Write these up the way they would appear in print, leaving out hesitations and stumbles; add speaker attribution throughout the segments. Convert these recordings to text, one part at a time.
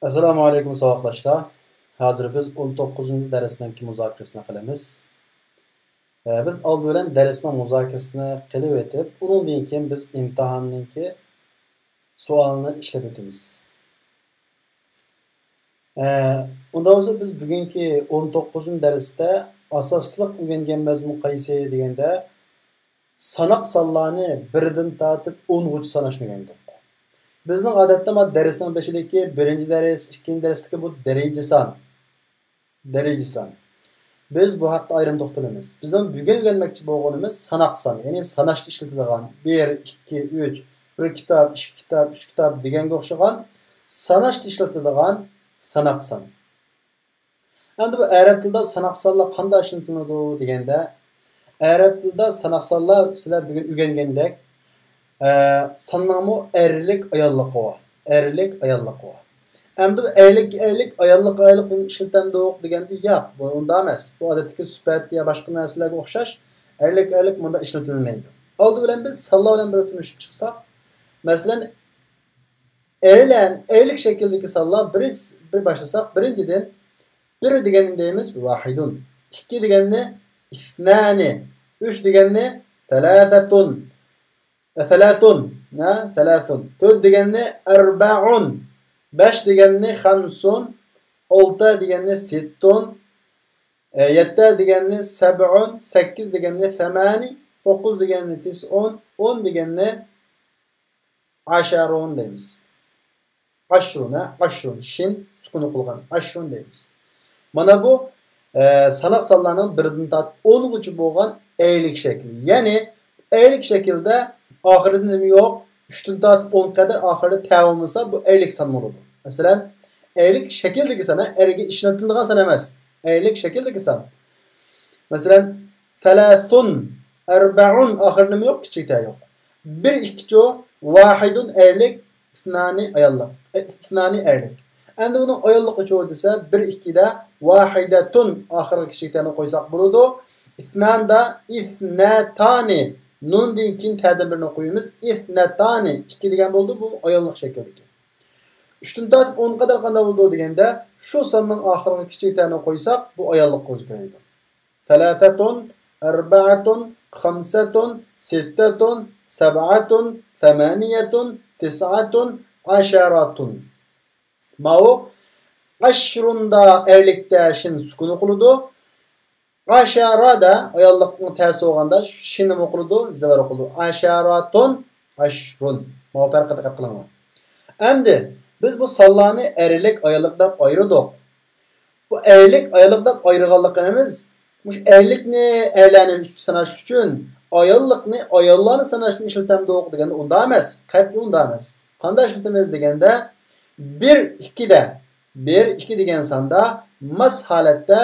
Speaker 1: Assalomu alaykum savoqdoshlar. Hozir biz 19 darsning muzokarasini qilamiz. Biz oldin bilan darsning muzokarasini qilib o'tib, undan keyin biz imtihonningki savolini ishlab o'tamiz. Unda o'zi biz bugungi 19-darsda asosliq o'rgangan mazmun qaysi deganda sanoq sonlarni 1dan tortib 10gacha sanashni o'rgandik. Bizning odatda darsning beshidagi 1-dars, 2-darsdagi bu daraja son. Biz bu haqda ayrim to'xtalamiz. Bizning bugun o'rganmoqchi bo'lganimiz sanoq son, ya'ni sanashda ishlatiladigan 1, 2, 3, 1 kitob, 2 kitob, 3 kitob deganga o'xshagan sanashda ishlatiladigan sanoq son. Endi bu arab tilida sanoq sonlar qanday ishlatiladi deganda, arab tilida sanoq sonlar sizlar bugun o'rgangandek sannamu erlik ayollik var. Erlik ayollik var. Endi bu erlik ayollik bunu işletemdiq deganda yo'q, bu unda emas. Bu odatdagi sifat ya boshqa narsalarga o'xshash erlik bunda ishlatilmaydi. Oldi bilan biz sonlar bilan bir tunishib chiqsak, masalan erlik shakldagi sonlar bir boshlasak, birinchidan 1 deganni deymiz vahidun, 2 deganni ithnani, 3 deganni thalathatun, thalathun, thalathun, 4 deganni arba'un, 5 deganni khamsun, 6 deganni sittun, 7 deganni sab'un, 8 deganni thamani, 9 deganni tis'un, 10 deganni asharun deymiz. Ashrun, shin sukun qilgan ashrun deymiz. Mana bu sanoq sonlarning 1dan tortib 10gacha bo'lgan eylik shakli. Ya'ni eylik shaklda oxirida nima yo'q, 3dan tortib 10 qadar oxirida ta'vumisa bu eylik son bo'ladi. Masalan, eylik shakldagi son erga ishlatiladigan son emas. Eylik shakldagi son. Masalan, thalathun, arba'un oxirida nima yo'q, kichikda yo'q. 1 2 cho, wahidun erlik, ithnani ayollik. Ithnani erlik. Endi buni ayollik uchun desa 1 2 da wahidatun oxirgi kichiklarni qo'ysak bo'ladi. Ithnanda ithnatani, nundan keyin ta'dibini qo'yamiz. Ithnatani 2 degan bo'ldi, bu ayollik shakldagi. 3dan tortib 10 qadar qanday bo'ldi deganda, shu sonning oxirgi kichiklarni qo'ysak, bu ayollik o'zgaradi. Thalathatun, arba'atun, khamsatun, sittatun, sab'atun, thamaniyatun, tis'atun, asharatun. Ma'u ashrunda erlikda shin sukun qiladi. Asharada ayollikning ta'si olganda shin nima qiladi? Zabar qiladi. Asharatun, ashrun. Ma'u farqi diqqat qiling. Endi biz bu sonlarni erlik ayollik deb ayirdik. Bu erlik ayollik deb ayirganligimiz mush erlikni erlarni sanash uchun ayollikni ayollarni sanashni ishlatamdiq deganda unda emas. Qat'iy unda emas. Qanday ishlatamiz deganda 1 2 da 1 2 degan sonda mas holatda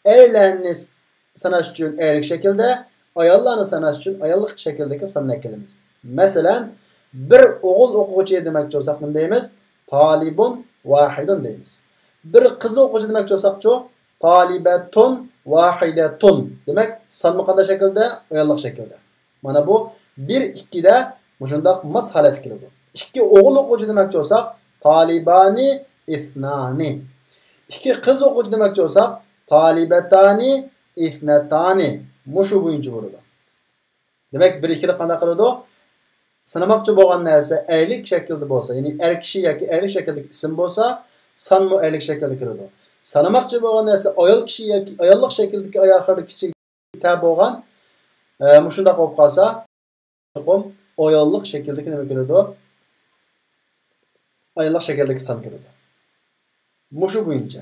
Speaker 1: erlarni sanash uchun erlik shaklda, ayollarni sanash uchun ayollik shakldagi sonni kelamiz. Masalan, bir o'g'il o'quvchi demoqchi bo'lsak nima deymiz? Talibun wahidun deymiz. Bir qiz o'quvchi demoqchi bo'lsak-chi, talibatun wahidatun. Demak, sonni qanday shaklda? Ayollik shaklda. Mana bu 1 2 da shunday mas holat keladi. 2 o'g'il o'quvchi demoqchi bo'lsak, talibani ithnani. 2 qiz o'quvchi demoqchi bo'lsak, talibatani ithnatani. Mushu bo'yicha bo'ladi. Demak, 1 2 da qanday qiladi? Sanamoqchi bo'lgan narsa erlik shaklda bo'lsa, ya'ni er kishi yoki erlik shakldagi ism bo'lsa, sonmu erlik shaklda keladi. Sanamoqchi bo'lgan narsa ayol kishi yoki ayollik shakldagi oyoqlari kichik ta bo'lgan, mushunda qolib qolsa, ayollik shakldagi nima keladi? Ayollik shakldagi son keladi. Mushu bo'yicha.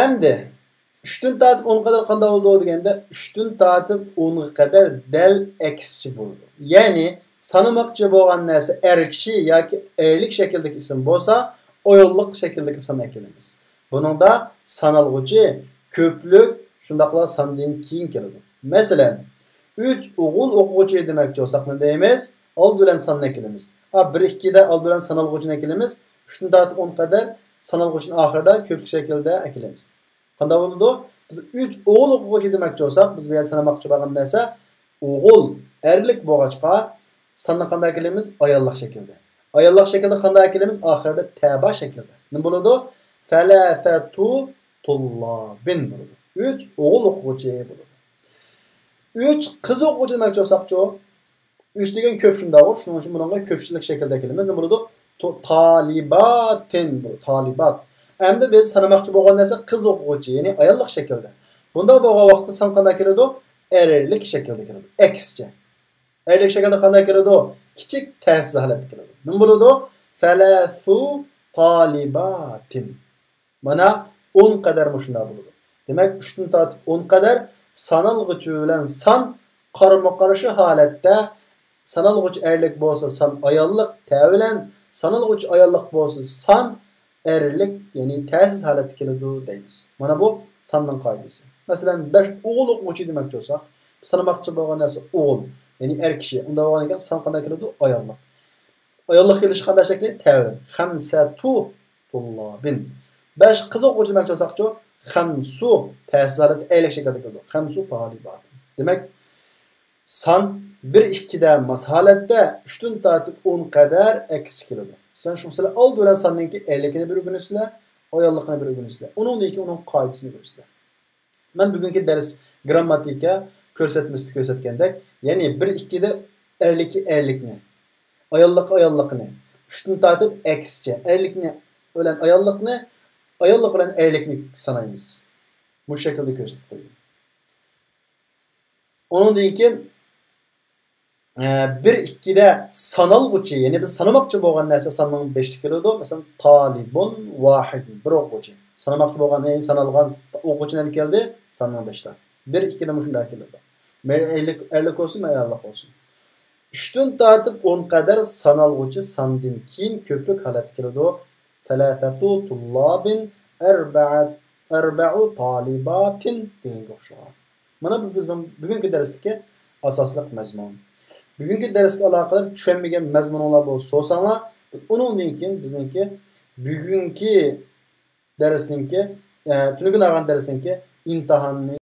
Speaker 1: Endi 3dan tortib 10 qadar qanday bo'ldi deganda 3dan tortib 10 ga qadar dal aksichi bo'ladi. Ya'ni sanamoqchi bo'lgan narsa er kishi yoki erlik shakldagi ism bo'lsa, ayollik shakldagi son kelamiz. Buningda sanalg'uchi ko'plik shundaqla sondan keyin keladi. Masalan, 3 o'g'il o'quvchi demoqchi bo'lsak nima deymiz? Old bilan sonni kelamiz. 1 2 da old bilan sanalg'uchini kelamiz. 3dan tortib 10 qadar sanalg'uchini oxirida ko'plik shaklda kelamiz. Qanday bo'ladi? Biz 3 o'g'il o'quvchi demoqchi bo'lsak, biz bu yerda sanamoqchi bo'lgan narsa o'g'il erlik bo'lg'achqa sonni qanday kelamiz? Ayollik shaklda. Ayollik şekilde qanday kelamiz? Oxirida taba şekilde. Nima bo'ladi? Salasatu tullabin bo'ladi. 3 o'g'il o'quvchi bo'ladi. 3 qiz o'quvchi demoqchi bo'lsak-chi, 3 degan ko'p shunday bo'lib, shuning uchun bunga ko'pchilik shaklda kelamiz. Nima bo'ladi? Talibatin bo'ladi. Talibat. Endi biz sanamoqchi bo'lgan narsa qiz o'quvchi, ya'ni ayollik shaklda. Bunda bo'lgan vaqtda san qanday keladi? Erlik shaklda keladi. Ekscha. Erlik shaklda qanday keladi? Kichik ta'sis holatda keladi. Nima bo'ladi? Salasu talibatin. Mana 10 qadar shunda bo'ladi. Demak, 3 dan tortib 10 qadar sanalg'uchi bilan san qarama-qarshi holatda sanalg'uchi erlik bo'lsa, san ayollik, bilan sanalg'uchi ayollik bo'lsa, san erlik, ya'ni ta'sis holatda keladi deymiz. Mana bu sanning qoidasi. Masalan, 5 o'g'il o'quvchi demoqchi bo'lsak, sanamoqchi bo'lgan narsa o'g'il, ya'ni er kishi. Unda bo'lgan ekan san qanday keladi? Ayollik. Ayollik kelishi qanday shakli? Tavrin. Khamsatu tullabin. 5 qiz o'quvchi demoqchi bo'lsak-chi, khamsu ta'sis holatda erlik shaklda keladi. Khamsu talibat. Demak, san 1-2 da masalatda 3 dan tortib 10 qadar aks keladi. Sen shuncha oldi bilan sanninki erlikini bir o'rganisizlar, ayollikni bir o'rganisizlar. Uningdan keyin uning qoidasini ko'rsizlar. Men bugungi dars grammatika ko'rsatmasida ko'rsatgandek, ya'ni 1-2 da erlikni, ayollikni 3 dan tortib akscha, erlikni bilan ayollikni, ayollik bilan erlikni sanaymiz. Bu shaklda ko'rsatib qo'ydim. Uningdan keyin 1-2 da sanalg'uchi, ya'ni biz sanamoqchi bo'lgan narsa sanning 5 ta keladi. Masalan, talibun vahid, bir o'quvchi. Sanamoqchi bo'lgan, ya'ni sanalgan o'quvchi nima keldi? Sanning 5 ta. 1-2 da shunday keladi. Erlik olsun, ayollik olsun. 3 dan tortib 10 qadar sanalg'uchi sandan keyin ko'plik holat keladi. Salasatu tullabin arba'u talibatin deganga o'xshaydi. Mana bu bizim bugungi darsdagi asosli mazmun. Bugungi darsga aloqador tushunmagan mazmunlar bo'lsa, so'rasanglar, uningdan keyin bizniki bugungi darsningki, tunugun olgan darsningki imtihonni